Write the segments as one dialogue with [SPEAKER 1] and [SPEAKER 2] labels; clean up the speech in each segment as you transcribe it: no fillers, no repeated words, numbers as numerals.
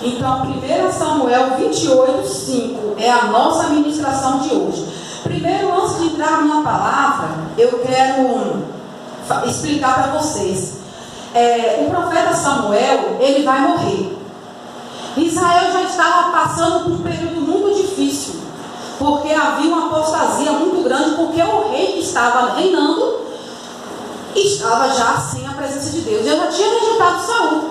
[SPEAKER 1] Então, 1 Samuel 28:5 é a nossa ministração de hoje. Primeiro, antes de entrar na palavra, eu quero explicar para vocês. O profeta Samuel, ele vai morrer. Israel já estava passando por um período muito difícil, porque havia uma apostasia muito grande, porque o rei que estava reinando estava já sem a presença de Deus. Ele já tinha rejeitado Saul.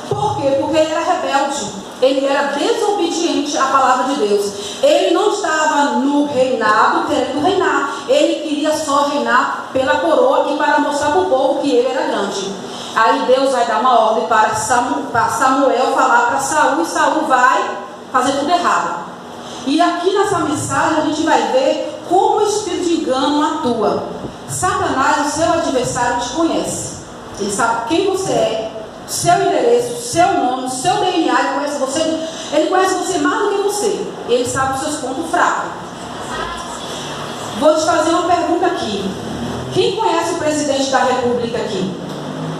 [SPEAKER 1] Por quê? Porque ele era rebelde, ele era desobediente à palavra de Deus. Ele não estava no reinado querendo reinar, ele queria só reinar pela coroa e para mostrar para o povo que ele era grande. Aí Deus vai dar uma ordem para Samuel falar para Saul, e Saul vai fazer tudo errado. E aqui nessa mensagem a gente vai ver como o espírito de engano atua. Satanás, o seu adversário, te conhece. Ele sabe quem você é, seu endereço, seu nome, seu DNA. Ele conhece você mais do que você. Ele sabe os seus pontos fracos. Vou te fazer uma pergunta aqui. Quem conhece o presidente da República aqui?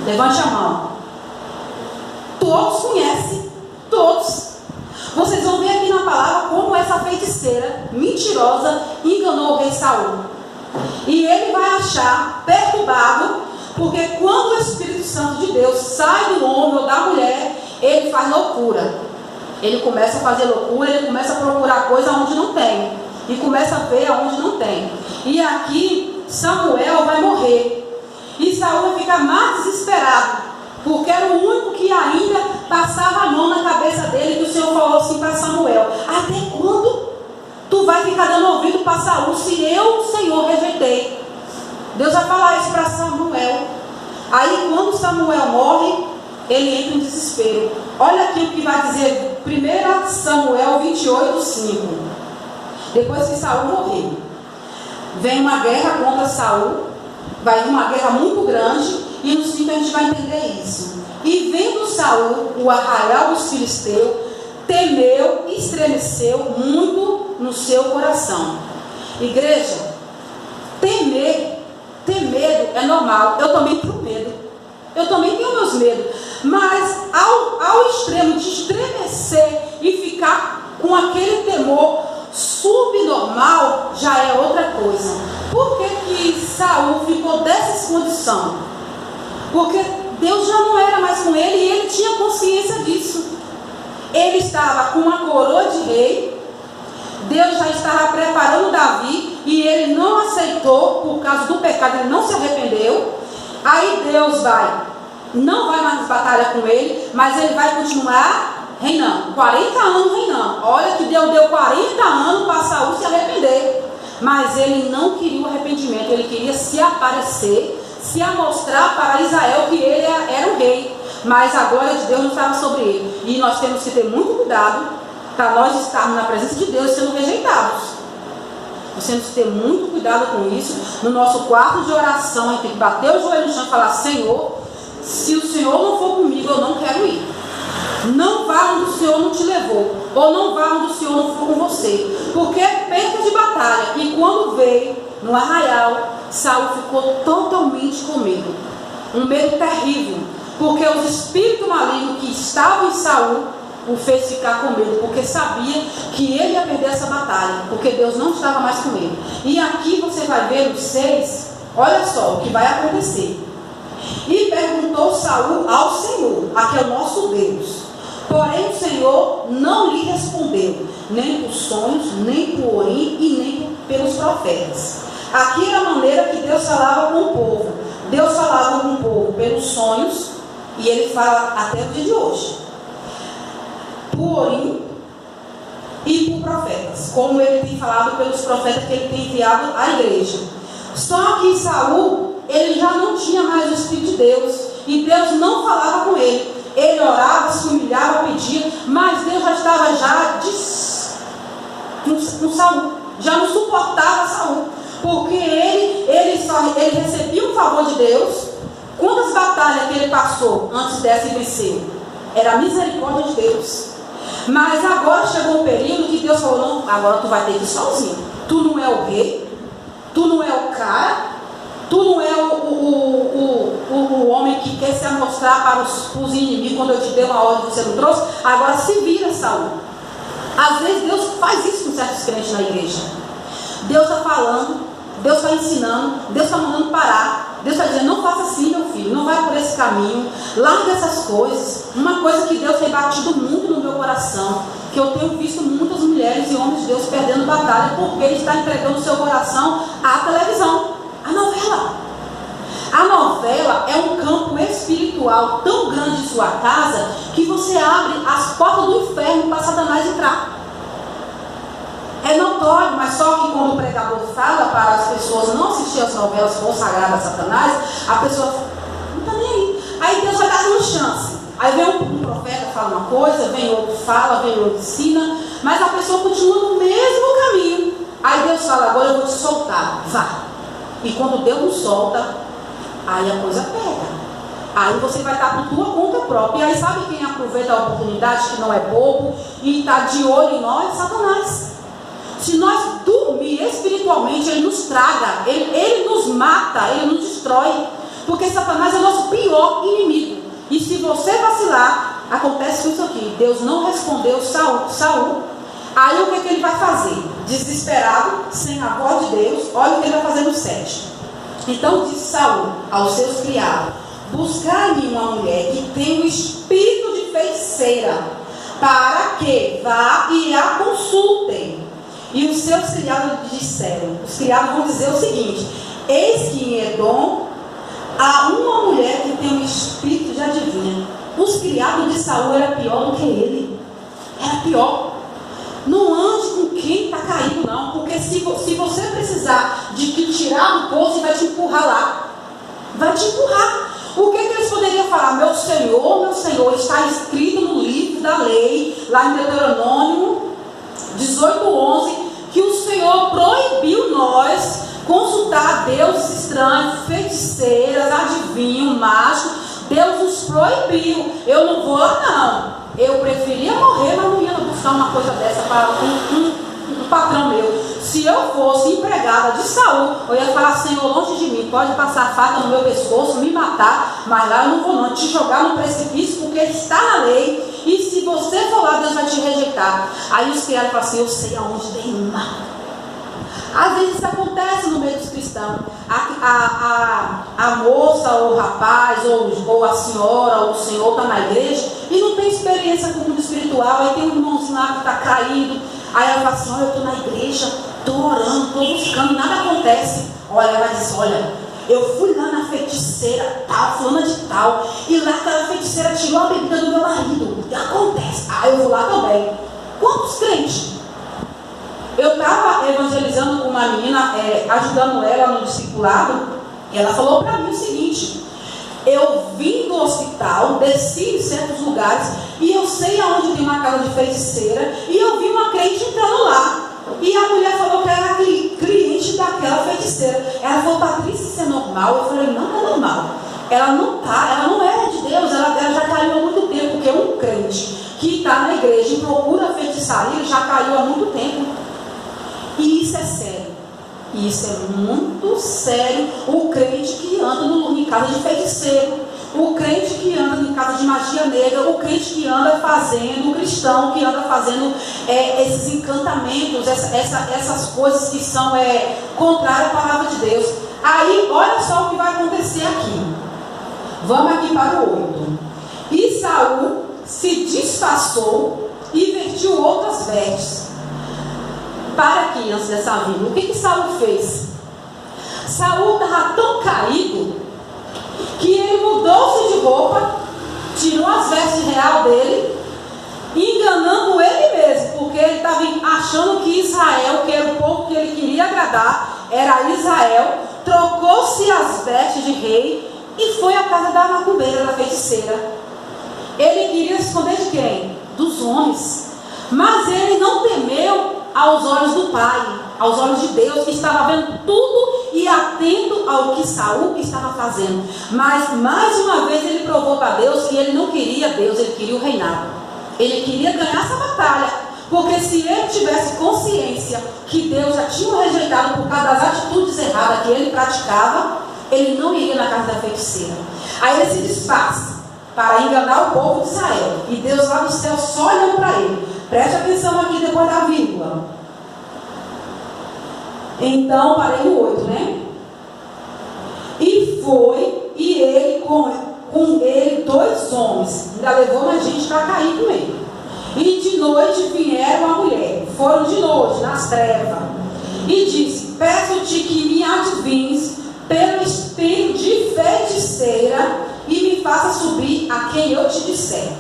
[SPEAKER 1] Levante a mão. Todos conhecem. Todos. Vocês vão ver aqui na palavra como essa feiticeira mentirosa enganou o rei Saul. E ele vai achar perturbado, porque quando o Espírito Santo de Deus sai do homem ou da mulher, ele faz loucura. Ele começa a fazer loucura, ele começa a procurar coisa onde não tem. E começa a ver aonde não tem. E aqui Samuel vai morrer. E Saul vai ficar mais desesperado, porque era o único que ainda passava a mão na cabeça dele, que o Senhor falou assim para Samuel: até quando tu vai ficar dando ouvido para Saul, se eu, Senhor, rejeitei? Deus vai falar isso para Samuel. Aí quando Samuel morre, ele entra em desespero. Olha aqui o que vai dizer 1 Samuel 28:5. Depois que Saul morreu, vem uma guerra contra Saul. Vai uma guerra muito grande, e no 5 a gente vai entender isso. E vendo Saul o arraial dos filisteus, temeu e estremeceu muito no seu coração. Igreja, ter medo é normal. Eu também tenho medo. Eu também tenho meus medos. Mas ao extremo de estremecer e ficar com aquele temor subnormal, já é outra coisa. Por que Saul ficou dessa condição? Porque Deus já não era mais com ele, e ele tinha consciência disso. Ele estava com uma coroa de rei. Deus já estava preparando Davi, e ele não aceitou por causa do pecado, ele não se arrependeu. Aí Deus não vai mais batalhar com ele, mas ele vai continuar reinando, 40 anos reinando. Olha que Deus deu 40 anos para Saul se arrepender. Mas ele não queria o arrependimento, ele queria se aparecer, se amostrar para Israel que ele era o rei. Mas a glória de Deus não estava sobre ele. E nós temos que ter muito cuidado para nós estarmos na presença de Deus sendo rejeitados. Nós temos que ter muito cuidado com isso. No nosso quarto de oração, a gente tem que bater o joelho no chão e falar: Senhor, se o Senhor não for comigo, eu não quero ir. Não vá onde o Senhor não te levou, ou não vá onde o Senhor não for com você, porque é perda de batalha. E quando veio no arraial, Saul ficou totalmente com medo, um medo terrível, porque os espíritos malignos que estavam em Saul o fez ficar com medo, porque sabia que ele ia perder essa batalha, porque Deus não estava mais com ele. E aqui você vai ver no 6, olha só o que vai acontecer. E perguntou Saul ao Senhor, aqui é o nosso Deus. Porém o Senhor não lhe respondeu, nem por sonhos, nem por Urim e nem pelos profetas. Aqui era a maneira que Deus falava com o povo. Deus falava com o povo pelos sonhos, e ele fala até o dia de hoje, por Urim e por profetas, como ele tem falado pelos profetas que ele tem enviado à igreja. Só que Saul, ele já não tinha mais o Espírito de Deus, e Deus não falava com ele. Ele orava, se humilhava, pedia, mas Deus já estava com Saul, já não suportava Saul, porque ele recebia um favor de Deus. Quantas batalhas que ele passou antes dessa e venceu? Era a misericórdia de Deus. Mas agora chegou um período que Deus falou: não, agora tu vai ter que ir sozinho. Tu não é o rei, tu não é o cara, tu não é o homem que quer se amostrar para os inimigos quando eu te dei uma ordem e você não trouxe. Agora se vira, Saul. Às vezes Deus faz isso com certos crentes na igreja. Deus está falando, Deus está ensinando, Deus está mandando parar. Deus está dizendo, não faça assim, meu filho, não vai por esse caminho, larga essas coisas. Uma coisa que Deus tem batido muito no meu coração, que eu tenho visto muitas mulheres e homens de Deus perdendo batalha, porque Ele está entregando o seu coração à televisão, à novela. A novela é um campo espiritual tão grande em sua casa, que você abre as portas do inferno para Satanás entrar. É notório, mas só que quando o pregador fala para as pessoas não assistir as novelas consagradas a Satanás, a pessoa não está nem aí. Aí Deus vai dando chance. Aí vem um profeta, fala uma coisa, vem outro fala, vem outro ensina, mas a pessoa continua no mesmo caminho. Aí Deus fala, agora eu vou te soltar, vá. E quando Deus nos solta, aí a coisa pega. Aí você vai estar por tua conta própria. E aí sabe quem aproveita a oportunidade, que não é bobo, e está de olho em nós? Satanás. Se nós dormir espiritualmente, ele nos traga, ele nos mata, ele nos destrói. Porque Satanás é o nosso pior inimigo. E se você vacilar, acontece isso aqui. Deus não respondeu Saul. Aí o que ele vai fazer? Desesperado, sem a voz de Deus, olha o que ele vai fazer no 7. Então disse Saul aos seus criados: buscai-me uma mulher que tenha o espírito de feiticeira, para que vá e a consultem. E os seus criados disseram, os criados vão dizer o seguinte: eis que em Edom há uma mulher que tem um espírito de adivinha. Os criados de Saul eram pior do que ele. Era pior. Não ande com quem está caído, não. Porque se você precisar de que tirar do poço, vai te empurrar lá. Vai te empurrar. O que eles poderiam falar? Meu Senhor, está escrito no livro da lei, lá em Deuteronômio 18:11, que o Senhor proibiu nós consultar deuses estranhos, feiticeiras, adivinhos, mágicos. Deus nos proibiu. Eu não vou lá, não. Eu preferia morrer, mas não ia buscar uma coisa dessa para um patrão meu. Se eu fosse empregada de Saul, eu ia falar: Senhor, longe de mim, pode passar a faca no meu pescoço, me matar, mas lá eu não vou não, te jogar no precipício, porque está na lei. E se você for lá, Deus vai te rejeitar. Aí os criados falam assim: eu sei aonde tem uma. Às vezes isso acontece no meio dos cristãos. A moça, ou o rapaz, ou a senhora, ou o senhor está na igreja e não tem experiência com o mundo espiritual. Aí tem um irmãozinho lá que está caído. Aí ela fala assim: olha, eu estou na igreja, estou orando, estou buscando, nada acontece. Olha, ela diz: olha, eu fui lá na feiticeira tal, fulana de tal, e lá aquela feiticeira tirou a bebida do meu marido. O que acontece? Ah, eu vou lá também. Quantos crentes? Eu estava evangelizando com uma menina, ajudando ela no discipulado. Ela falou para mim o seguinte: eu vim do hospital, desci em certos lugares, e eu sei aonde tem uma casa de feiticeira, e eu vi uma crente entrando lá. E a mulher falou que era cliente daquela feiticeira. Ela falou: Patrícia, isso é normal? Eu falei: não é normal. Ela não é de Deus, ela já caiu há muito tempo, porque um crente que está na igreja e procura feitiçaria, ele já caiu há muito tempo. E isso é sério. Isso é muito sério. O crente que anda em casa de feiticeiro, o crente que anda em casa de magia negra, o crente que anda fazendo, o cristão que anda fazendo esses encantamentos, essas coisas que são contrárias à palavra de Deus. Aí, olha só o que vai acontecer aqui. Vamos aqui para o 8. E Saul se disfarçou e vestiu outras vestes. Para aqui, antes dessa vinda, o que Saul fez? Saul estava tão caído que ele mudou-se de roupa, tirou as vestes real dele, enganando ele mesmo, porque ele estava achando que Israel, que era o povo que ele queria agradar, era Israel. Trocou-se as vestes de rei e foi à casa da macumbeira, da feiticeira. Ele queria se esconder de quem? Dos homens. Mas ele não temeu aos olhos do Pai, aos olhos de Deus, que estava vendo tudo e atento ao que Saul estava fazendo. Mas mais uma vez ele provou para Deus que ele não queria Deus, ele queria o reinado. Ele queria ganhar essa batalha, porque se ele tivesse consciência que Deus já tinha o rejeitado por causa das atitudes erradas que ele praticava, ele não iria na casa da feiticeira. Aí ele se disfarça para enganar o povo de Israel. E Deus lá no céu só olhando para ele. Preste atenção aqui depois da vírgula. Então, parei no 8, né? E foi, e ele com ele 2 homens. Ainda levou mais gente para cair com ele. E de noite vieram a mulher. Foram de noite, nas trevas. E disse: peço-te que me adivinhes pelo espírito de feiticeira e me faça subir a quem eu te disser.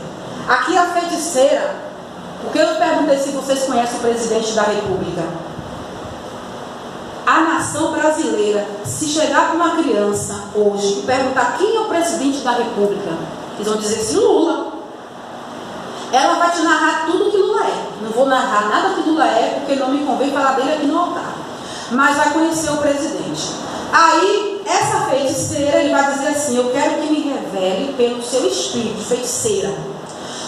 [SPEAKER 1] Aqui a feiticeira, porque eu perguntei se vocês conhecem o presidente da República. A nação brasileira, se chegar com uma criança hoje e perguntar quem é o presidente da República, eles vão dizer assim: Lula. Ela vai te narrar tudo que Lula é. Não vou narrar nada que Lula é, porque não me convém falar dele aqui no altar. Mas vai conhecer o presidente. Aí, essa feiticeira, ele vai dizer assim: eu quero que me revele pelo seu espírito, feiticeira.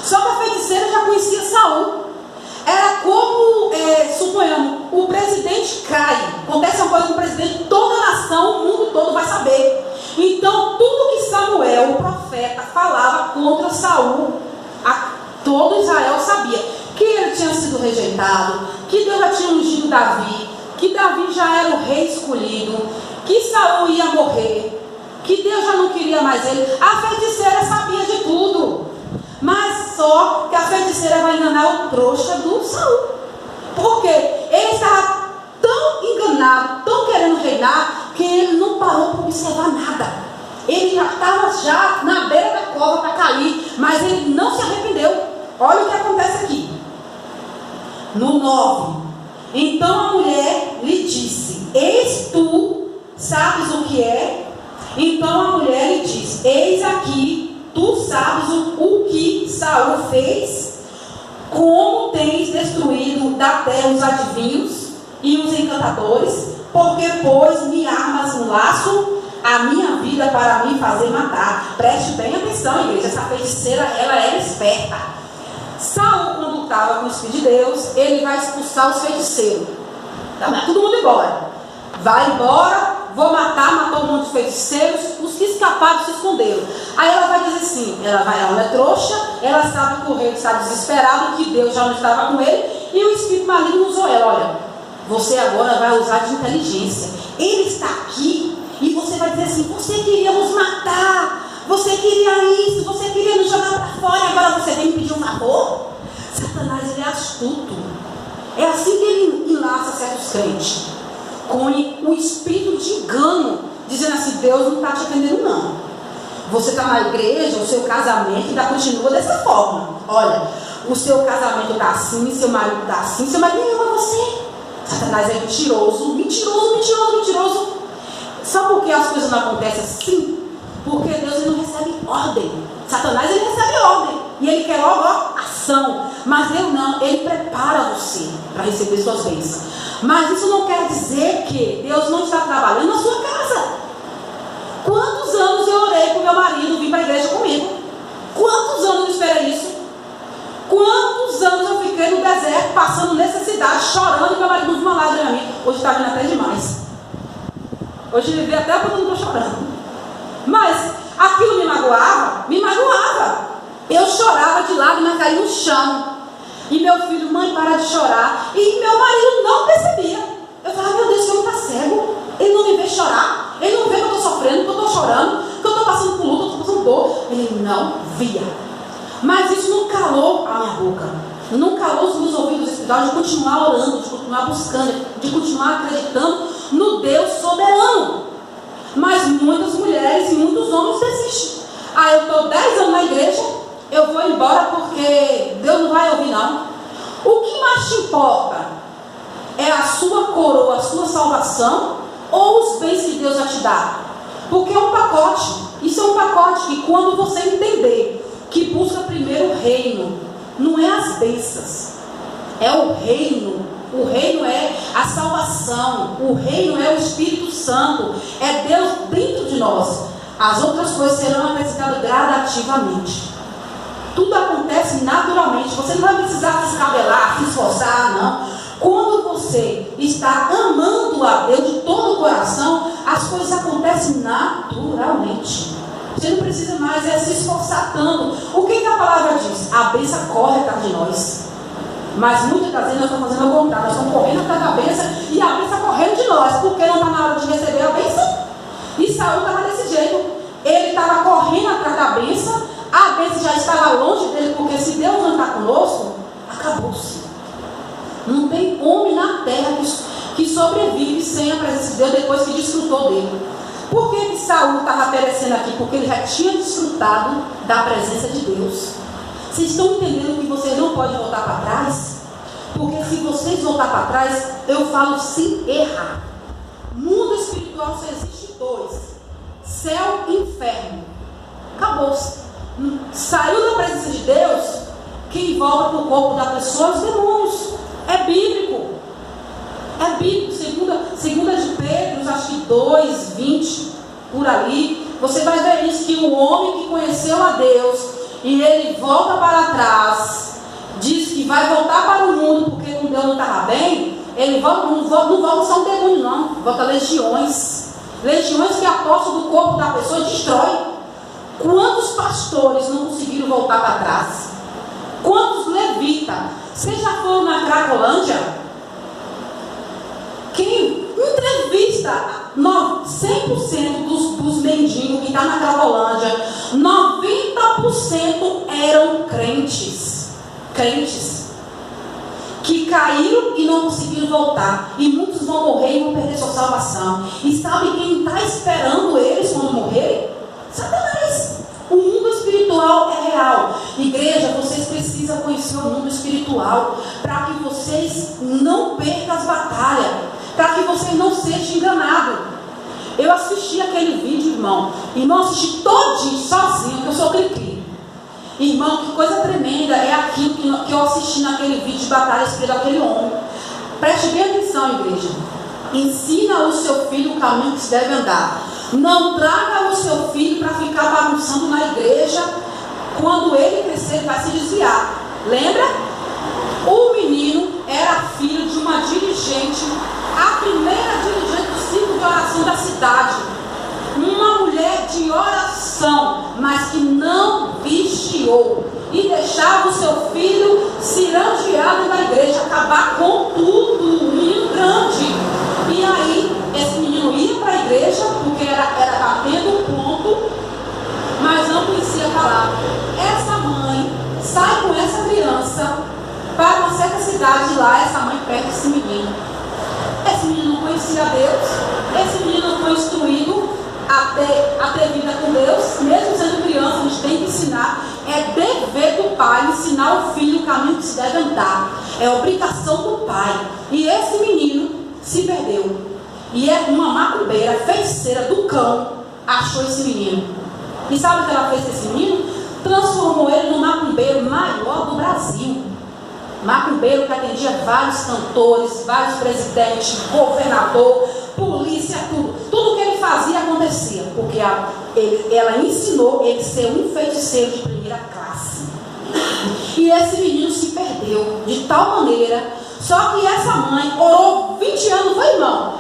[SPEAKER 1] Só que a feiticeira já conhecia Saul. Era como, suponhamos, o presidente cai. Acontece uma coisa com o presidente, toda a nação, o mundo todo vai saber. Então, tudo que Samuel, o profeta, falava contra Saul, todo Israel sabia que ele tinha sido rejeitado, que Deus já tinha ungido Davi, que Davi já era o rei escolhido, que Saul ia morrer, que Deus já não queria mais ele. A feiticeira sabia de tudo, mas só que a feiticeira vai enganar o trouxa do Saul, porque ele estava tão enganado, tão querendo reinar, que ele não parou para observar nada. Ele já estava na beira da cova para cair, mas ele não se arrependeu. Olha o que acontece aqui. No 9. Então a mulher lhe disse: eis tu, sabes o que é? Então a mulher lhe disse: eis aqui, tu sabes o que Saul fez, como tens destruído da terra os adivinhos e os encantadores, porque pois me armas um laço a minha vida para me fazer matar. Preste bem atenção, igreja. Essa feiticeira, ela era esperta. Saul, quando estava com o Espírito de Deus, ele vai expulsar os feiticeiros. Vai todo mundo embora. Vai embora, vou matou um monte de feiticeiros, os que escaparam se esconderam. Aí ela vai dizer assim, ela é trouxa, ela sabe que o rei está desesperado, que Deus já não estava com ele, e o espírito maligno usou ela. Olha, você agora vai usar de inteligência. Ele está aqui, e você vai dizer assim: você queria nos matar, você queria isso, você queria nos jogar para fora, e agora você vem me pedir um favor? Satanás, ele é astuto. É assim que ele enlaça certos crentes, com o espírito de engano, dizendo assim: Deus não está te atendendo não. Você está na igreja, o seu casamento ainda continua dessa forma. Olha, o seu casamento está assim, seu marido está assim, seu marido nem ama você. Satanás é mentiroso, mentiroso, mentiroso, mentiroso. Sabe por que as coisas não acontecem assim? Porque Deus, ele não recebe ordem. Satanás, ele recebe ordem. E ele quer logo ação. Mas Deus não, ele prepara você para receber suas bênçãos. Mas isso não quer dizer que Deus não está trabalhando na sua casa. Quantos anos eu orei para o meu marido vir para a igreja comigo? Quantos anos eu esperei isso? Quantos anos eu fiquei no deserto, passando necessidade, chorando, e meu marido não viu uma lágrima a mim? Hoje está vindo até demais. Hoje ele vê até quando eu não estou chorando. Mas aquilo me magoava, me magoava. Eu chorava de lágrimas, caí no chão. E meu filho: mãe, para de chorar. E meu marido não percebia. Eu falava: meu Deus, esse homem está cego. Ele não me vê chorar. Ele não vê que eu estou sofrendo, que eu estou chorando, que eu estou passando por luta, que eu estou passando dor. Ele não via. Mas isso não calou a minha boca. Não calou os meus ouvidos espirituais de continuar orando, de continuar buscando, de continuar acreditando no Deus soberano. Mas muitas mulheres e muitos homens desistem. Eu estou 10 anos na igreja, eu vou embora porque Deus não vai ouvir não. O que mais te importa? É a sua coroa, a sua salvação, ou os bens que Deus vai te dar? Porque é um pacote. Isso é um pacote que, quando você entender que busca primeiro o reino, não é as bênçãos, é o reino. O reino é a salvação, o reino é o Espírito Santo, é Deus dentro de nós. As outras coisas serão acrescentadas gradativamente. Tudo acontece naturalmente. Você não vai precisar se escabelar, se esforçar, não. Quando você está amando a Deus de todo o coração, as coisas acontecem naturalmente. Você não precisa mais se esforçar tanto. O que a palavra diz? A bênção corre atrás de nós. Mas muitas das vezes nós estamos fazendo o contrário. Nós estamos correndo atrás da bênção e a bênção correndo de nós. Porque não está na hora de receber a bênção. E Saul estava desse jeito. Ele estava correndo atrás da bênção. A bênção já estava longe dele. Porque se Deus não está conosco, acabou-se. Não tem homem na terra que sobrevive sem a presença de Deus depois que desfrutou dele. Por que Saul estava perecendo aqui? Porque ele já tinha desfrutado da presença de Deus. Vocês estão entendendo que vocês não podem voltar para trás? Porque se vocês voltar para trás, eu falo se errar. Mundo espiritual só existe dois: céu e inferno. Acabou-se. Saiu da presença de Deus, quem volta para o corpo da pessoa é os demônios. É bíblico. É bíblico. Segunda de Pedro, acho que 2:20, por ali. Você vai ver isso, que o homem que conheceu a Deus e ele volta para trás, diz que vai voltar para o mundo porque com Deus não estava bem. Ele volta, não volta só um demônio, não. Volta legiões. Legiões que apostam do corpo da pessoa e destrói. Quantos pastores não conseguiram voltar para trás? Quantos levitas? Vocês já foram na Cracolândia? Quem entrevista 100% dos mendigos que estão na Cracolândia, 90% eram crentes. Crentes. Que caíram e não conseguiram voltar. E muitos vão morrer e vão perder sua salvação. E sabe quem está esperando eles quando morrerem? Satanás. O mundo espiritual é real. Igreja, vocês precisam conhecer o mundo espiritual para que vocês não percam as batalhas, para que vocês não sejam enganados. Eu assisti aquele vídeo, irmão. Irmão, assisti todinho, sozinho, que eu sou cri-cri. Irmão, que coisa tremenda é aquilo que eu assisti naquele vídeo de batalha espiritual daquele homem. Preste bem atenção, igreja. Ensina o seu filho o caminho que se deve andar. Não traga o seu filho para ficar bagunçando na igreja. Quando ele crescer, ele vai se desviar. Lembra? O menino era filho de uma dirigente, a primeira dirigente do ciclo de oração da cidade. Uma mulher de oração, mas que não vigiou. E deixava o seu filho cirandeado na igreja, acabar com tudo. Um menino grande. E aí, esse menino ia para a igreja, porque era batendo ponto, mas não conhecia a palavra. Essa mãe sai com essa criança para uma certa cidade lá, essa mãe perde esse menino. Esse menino não conhecia Deus, esse menino não foi instruído a ter vida com Deus. Mesmo sendo criança, a gente tem que ensinar. É dever do pai ensinar o filho o caminho que se deve andar. É obrigação do pai. E esse menino se perdeu. E é uma macumbeira, feiticeira do cão, achou esse menino. E sabe o que ela fez com esse menino? Transformou ele no macumbeiro maior do Brasil. Macumbeiro que atendia vários cantores, vários presidentes, governador, polícia, tudo. Tudo que ele fazia acontecia. Porque ela ensinou ele a ser um feiticeiro de primeira classe. E esse menino se perdeu de tal maneira. Só que essa mãe orou 20 anos, foi, irmão?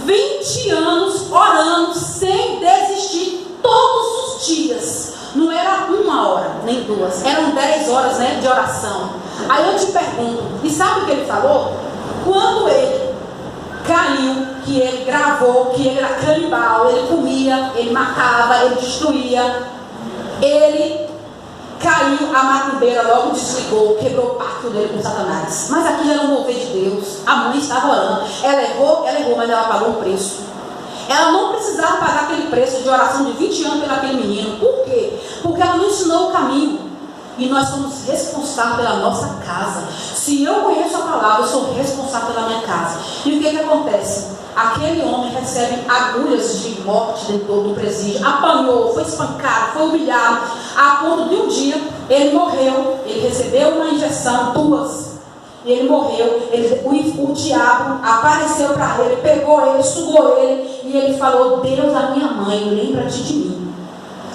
[SPEAKER 1] 20 anos orando sem desistir todos os dias. Não era 1 hora, nem 2. Eram 10 horas, né, de oração. Aí eu te pergunto, e sabe o que ele falou? Quando ele caiu, que ele gravou, que ele era canibal, ele comia, ele matava, ele destruía. Ele caiu, a macumbeira logo desligou, quebrou o pacto dele com Satanás. Mas aquilo era um mover de Deus. A mãe estava orando. Ela errou, mas ela pagou um preço. Ela não precisava pagar aquele preço de oração de 20 anos pelo aquele menino. Por quê? Porque ela não ensinou o caminho. E nós somos responsáveis pela nossa casa. Se eu conheço a palavra, eu sou responsável pela minha casa. E o que acontece? Aquele homem recebe agulhas de morte dentro do presídio. Apanhou, foi espancado, foi humilhado. A ponto de um dia, ele morreu. Ele recebeu uma injeção, 2. E ele morreu. O diabo apareceu para ele, pegou ele, sugou ele. E ele falou: Deus da minha mãe, lembra-te de mim.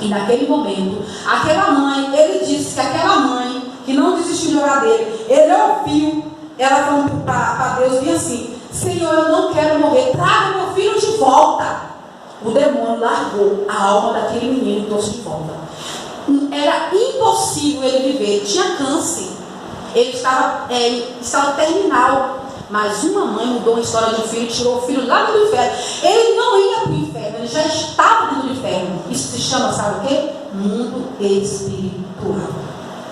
[SPEAKER 1] E naquele momento, aquela mãe, ele disse que aquela mãe, que não desistiu de orar dele, ele ouviu ela falando para Deus bem assim: Senhor, eu não quero morrer, traga meu filho de volta. o demônio largou a alma daquele menino e trouxe de volta. Era impossível ele viver, ele tinha câncer, ele estava terminal. Mas uma mãe mudou a história de um filho, tirou o filho lá do inferno. Ele não ia para o inferno, ele já estava dentro do inferno. Isso se chama, sabe o quê? Mundo espiritual.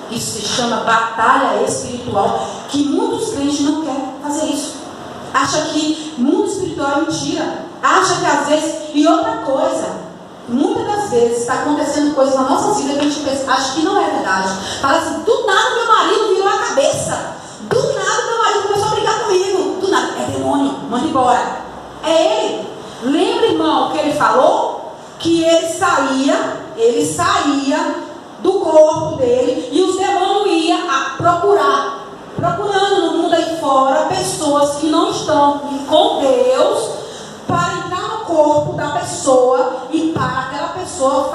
[SPEAKER 1] Isso se chama batalha espiritual, que muitos crentes não querem fazer isso. Acha que mundo espiritual é mentira. Acha que às vezes, e outra coisa, muitas das vezes está acontecendo coisas na nossa vida que a gente pensa, acha que não é verdade. Fala assim, do nada meu marido virou a cabeça. Do nada meu marido começou a brigar comigo. Do nada, é demônio, manda embora. É ele. Lembra, irmão, que ele falou? Que ele saía do corpo dele e os demônios iam procurando no mundo aí fora pessoas que não estão com Deus para entrar no corpo da pessoa e para aquela pessoa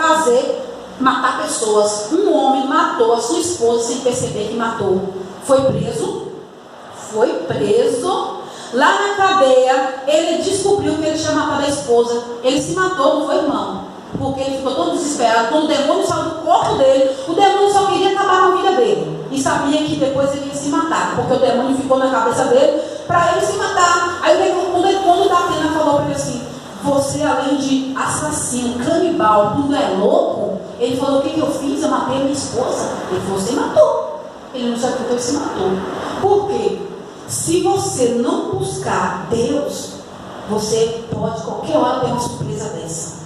[SPEAKER 1] matar pessoas. Um homem matou a sua esposa sem perceber que matou. Foi preso. Lá na cadeia, ele descobriu que ele tinha matado a esposa. Ele se matou, não foi, irmão? Porque ele ficou todo desesperado. Quando o demônio saiu do corpo dele, o demônio só queria acabar com a vida dele. E sabia que depois ele ia se matar. Porque o demônio ficou na cabeça dele para ele se matar. Aí quando o Datena falou para ele assim, você além de assassino, canibal, tudo é louco? Ele falou, o que eu fiz? Eu matei a minha esposa. Ele falou, você matou. Ele não sabe porque ele se matou. Por quê? Se você não buscar Deus, você pode qualquer hora ter uma surpresa dessa.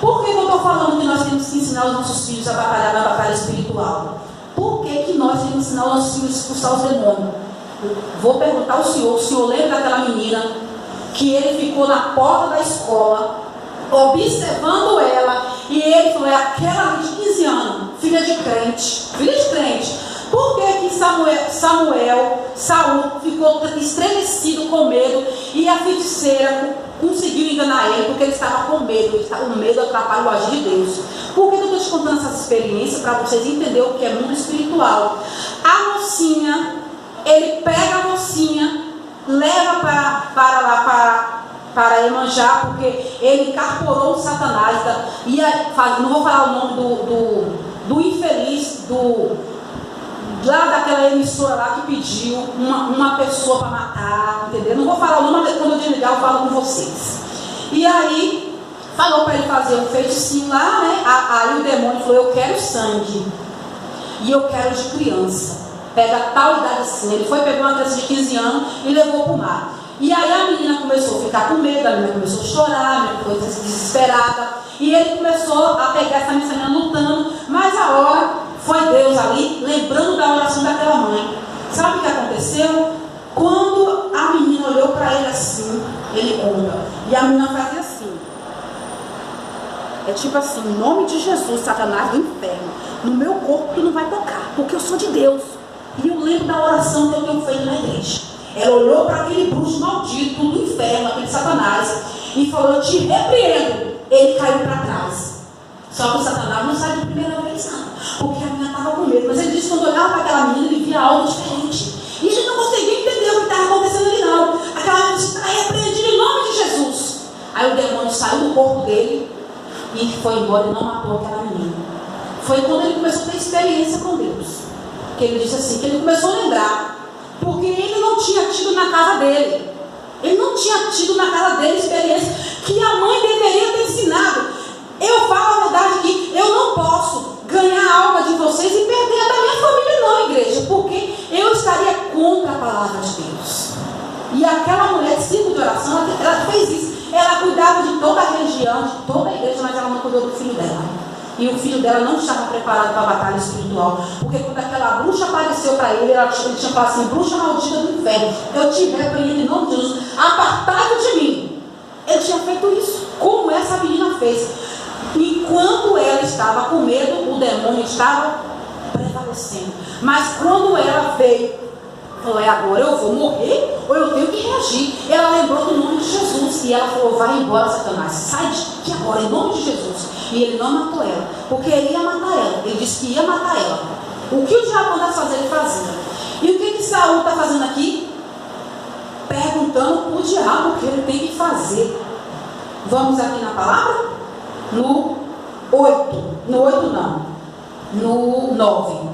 [SPEAKER 1] Por que eu estou falando que nós temos que ensinar os nossos filhos a batalhar na batalha espiritual? Por que nós temos que ensinar os nossos filhos a expulsar os demônios? Vou perguntar ao senhor, o senhor lembra daquela menina que ele ficou na porta da escola, observando ela, e ele falou, é aquela de 15 anos, filha de crente. Por que Saul ficou estremecido com medo e a feiticeira conseguiu enganar ele? Porque ele estava com medo. O medo atrapalha o agir de Deus. Por que eu estou te contando essas experiências? Para vocês entenderem o que é mundo espiritual. A mocinha, ele pega a mocinha, leva para Iemanjá, porque ele incorporou o Satanás. Não vou falar o nome do infeliz, lá daquela emissora lá que pediu uma pessoa para matar, entendeu? Não vou falar o nome, mas quando eu desligar eu falo com vocês. E aí, falou para ele fazer um feiticinho lá, né? Aí o demônio falou, eu quero sangue. E eu quero de criança. Pega tal idade assim. Ele foi pegar uma criança de 15 anos e levou para o mar. E aí a menina começou a ficar com medo, a menina começou a chorar, a menina ficou desesperada. E ele começou a pegar essa menina lutando, mas a hora foi Deus ali, lembrando da oração daquela mãe. Sabe o que aconteceu? Quando a menina olhou para ele assim, ele conta. E a menina fazia assim. É tipo assim, em nome de Jesus, Satanás do inferno, no meu corpo tu não vai tocar, porque eu sou de Deus. E eu lembro da oração que eu tenho feito na igreja. Ela olhou para aquele bruxo maldito do inferno, aquele Satanás, e falou, eu te repreendo. Ele caiu para trás. Só que o Satanás não saiu de primeira vez, não. Porque a menina estava com medo. Mas ele disse que quando olhava para aquela menina, ele via algo diferente. E ele não conseguia entender o que estava acontecendo ali, não. Aquela menina disse, está repreendido em nome de Jesus. Aí o demônio saiu do corpo dele e foi embora e não matou aquela menina. Foi quando ele começou a ter experiência com Deus. Que ele disse assim, que ele começou a lembrar. Porque ele não tinha tido na casa dele. Ele não tinha tido na casa dele experiência que a mãe deveria ter ensinado. Eu falo a verdade que eu não posso ganhar a alma de vocês e perder a da minha família, não, igreja. Porque eu estaria contra a palavra de Deus. E aquela mulher de círculo de oração, ela fez isso. Ela cuidava de toda a região, de toda a igreja, mas ela não cuidou do filho dela. E o filho dela não estava preparado para a batalha espiritual. Porque quando aquela bruxa apareceu para ele, ele tinha falado assim, bruxa maldita do inferno, eu te repreendo em nome de Jesus, apartai-vos de mim. Ele tinha feito isso, como essa menina fez. Enquanto ela estava com medo, o demônio estava prevalecendo. Mas quando ela veio, falou, agora eu vou morrer ou eu tenho que reagir. Ela lembrou do nome de Jesus. E ela falou, vai embora, Satanás, sai daqui agora, em nome de Jesus. E ele não matou ela, porque ele ia matar ela. Ele disse que ia matar ela. O que o diabo manda fazer, ele fazia. E o que Saul está fazendo aqui? Perguntando para o diabo o que ele tem que fazer. Vamos aqui na palavra? No 8. No 8 não. No 9.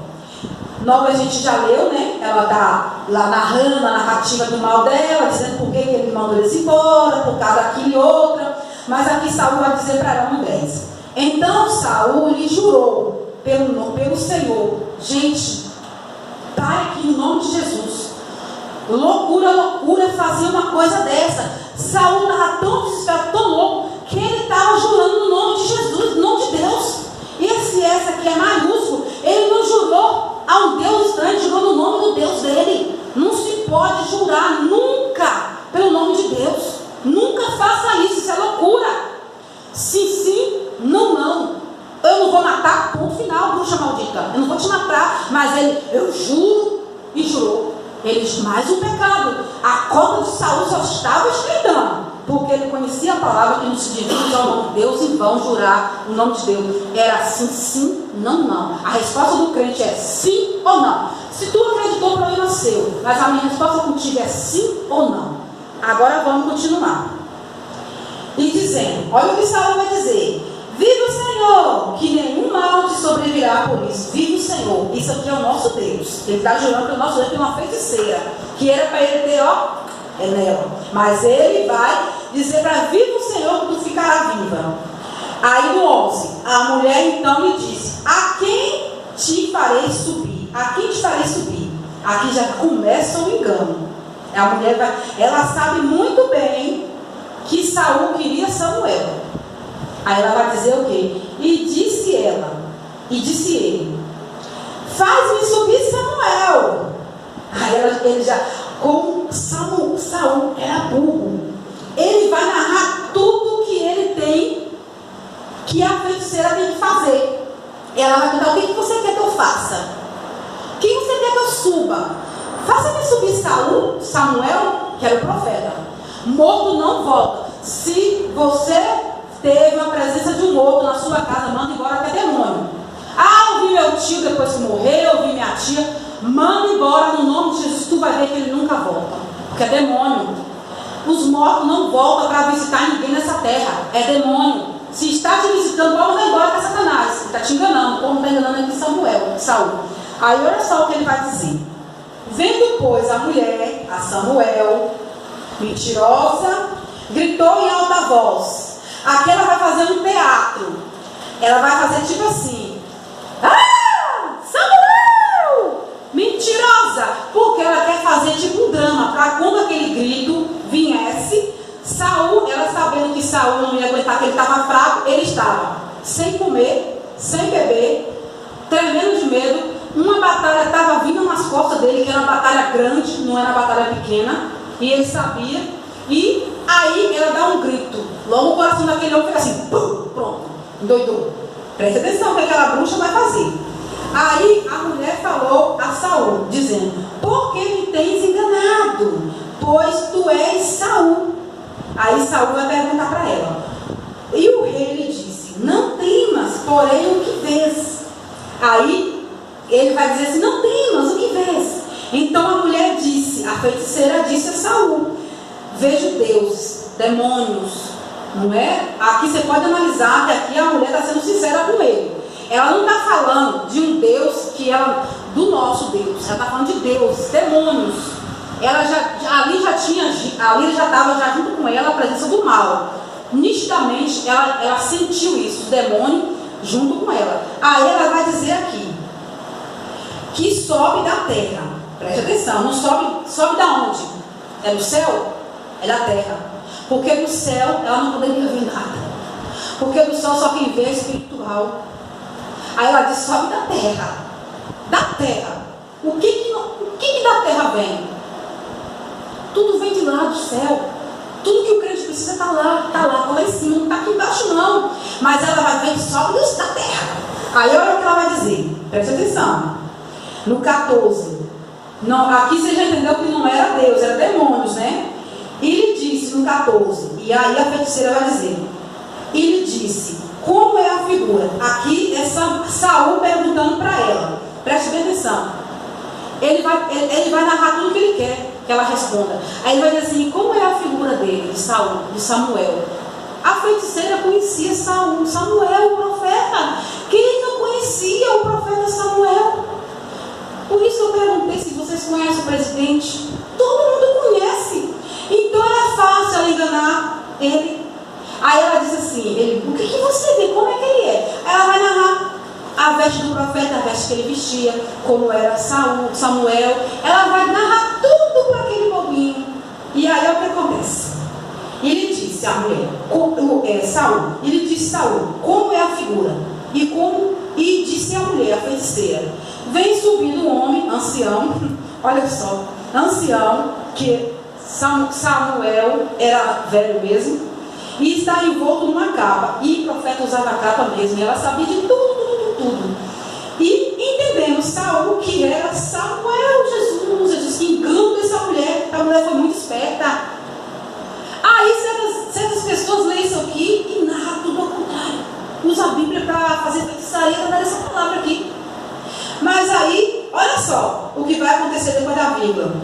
[SPEAKER 1] 9 a gente já leu, né? Ela está lá narrando a narrativa do mal dela, dizendo por que ele mandou eles embora, por causa daquilo e outra. Mas aqui Saul vai dizer para ela no 10. Então Saul lhe jurou pelo Senhor. Gente, pai, aqui no nome de Jesus. Loucura, loucura fazer uma coisa dessa. Saul estava tão desesperado, tão louco, que ele estava jurando no nome de Jesus, no nome de Deus. E esse S aqui é maiúsculo. Ele não jurou a um Deus estranho, jurou no nome do Deus dele. Não se pode jurar nunca pelo nome de Deus. Nunca faça isso é loucura. Sim, sim, não, não. Eu não vou matar, ponto final, bruxa maldita. Eu não vou te matar, mas eu juro e jurou. Ele, mais um pecado. A cota de Saul só estava esquentando, porque ele conhecia a palavra que não se divide ao nome de Deus e vão jurar o nome de Deus. Era sim, sim, não, não. A resposta do crente é sim ou não. Se tu acreditou, o problema é seu. Mas a minha resposta contigo é sim ou não. Agora vamos continuar. E dizendo, olha o que Saul vai dizer. Viva o Senhor, que nenhum mal te sobrevirá por isso. Viva o Senhor. Isso aqui é o nosso Deus. Ele está jurando pelo nosso Deus, que é uma feiticeira, que era para ele ter, é nela. Mas ele vai dizer para viva o Senhor, que tu ficará viva. Aí no 11, a mulher então lhe disse: a quem te farei subir? A quem te farei subir? Aqui já começa o engano. A mulher ela sabe muito bem que Saul queria Samuel. Aí ela vai dizer o quê? E disse ele: faz-me subir Samuel. Aí ele já, como Saul era burro, ele vai narrar tudo que ele tem, que a feiticeira tem que fazer. Ela vai perguntar: o que você quer que eu faça? O que você quer que eu suba? Faça-me subir Samuel, que era o profeta. Morto não volta. Se você teve a presença de um morto na sua casa, manda embora, que é demônio. Eu vi meu tio depois que morreu, eu vi minha tia. Manda embora no nome de Jesus, tu vai ver que ele nunca volta, porque é demônio. Os mortos não voltam para visitar ninguém nessa terra, é demônio. Se está te visitando, pode mandar embora, que é Satanás. Ele está te enganando, como está enganando aqui Saul. Aí olha só o que ele vai dizer. Vendo, pois, a mulher, a Samuel, mentirosa, gritou em alta voz. Aqui ela vai fazer um teatro. Ela vai fazer tipo assim: Samuel! Mentirosa! Porque ela quer fazer tipo um drama, para quando aquele grito viesse, Saul, ela sabendo que Saul não ia aguentar, que ele estava fraco, ele estava sem comer, sem beber, tremendo de medo. Uma batalha estava vindo nas costas dele, que era uma batalha grande, não era uma batalha pequena, e ele sabia. E aí ela dá um grito. Logo o coração daquele homem fica assim, pum, pronto, endoidou. Preste atenção o que aquela bruxa vai fazer. Aí a mulher falou a Saul, dizendo: por que me tens enganado? Pois tu és Saul. Aí Saul vai perguntar para ela. E o rei lhe disse: não temas, porém o que vês? Aí ele vai dizer assim: não temas, o que vês? Então a mulher disse, a feiticeira disse a Saul: vejo deuses, demônios, não é? Aqui você pode analisar que aqui a mulher está sendo sincera com ele. Ela não está falando de um Deus do nosso Deus. Ela está falando de deuses, demônios. Ela ali já estava junto com ela a presença do mal. Nitidamente ela sentiu isso, o demônio junto com ela. Aí ela vai dizer aqui que sobe da terra. Preste atenção, não sobe da onde? É do céu? É da terra. Porque do céu ela não poderia ver nada. Porque do céu só quem vê é espiritual. Aí ela diz: sobe da terra. Da terra. O que da terra vem? Tudo vem de lá do céu. Tudo que o crente precisa está lá em cima, não está aqui embaixo não. Mas ela vai ver que sobe da terra. Aí olha o que ela vai dizer. Preste atenção. No 14. Não, aqui você já entendeu que não era Deus, era demônios, né? E lhe disse no 14. E aí a feiticeira vai dizer: e lhe disse: como é a figura? Aqui é Saul perguntando para ela. Preste bem atenção. Ele vai narrar tudo que ele quer que ela responda. Aí ele vai dizer assim: como é a figura dele, de Saul, de Samuel? A feiticeira conhecia Samuel, o profeta. Quem não conhecia o profeta Samuel? Por isso eu perguntei se vocês conhecem o presidente. Todo mundo conhece. Então era fácil ela enganar ele. Aí ela disse assim, o que você vê? Como é que ele é? Aí ela vai narrar a veste do profeta, a veste que ele vestia, como era Samuel. Ela vai narrar tudo para aquele bobinho. E aí o que acontece? Ele disse a mulher, ele disse Saul, como é a figura? E disse a mulher, a feiticeira, vem subindo um homem, ancião, olha só, ancião, que Samuel era velho mesmo, e está envolto numa capa. E o profeta usava a capa mesmo, e ela sabia de tudo. E entendendo Saul que era Samuel, Jesus, que engano dessa mulher, a mulher foi muito esperta. Aí certas pessoas leem isso aqui e narram tudo ao contrário. Usa a Bíblia para fazer feitiçaria, para dar essa palavra aqui. Mas aí, olha só o que vai acontecer depois da vírgula.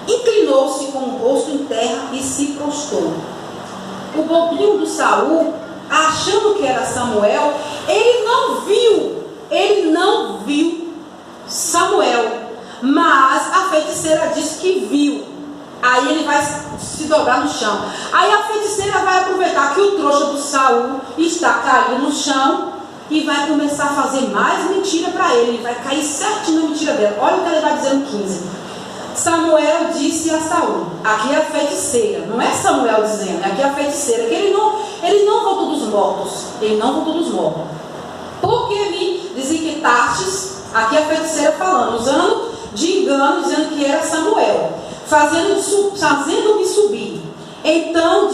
[SPEAKER 1] Inclinou-se com o rosto em terra e se prostrou. O bobinho do Saul, achando que era Samuel, ele não viu Samuel, mas a feiticeira disse que viu. Aí ele vai se dobrar no chão. Aí a feiticeira vai aproveitar que o trouxa do Saul está caído no chão e vai começar a fazer mais mentira para ele. Ele vai cair certinho na mentira dela. Olha o que ele vai dizer no 15. Samuel disse a Saul, aqui é a feiticeira, não é Samuel dizendo, aqui é a feiticeira, que ele não voltou dos mortos, porque me desinquitastes, aqui é a feiticeira falando, usando de engano, dizendo que era Samuel, fazendo-me subir. Então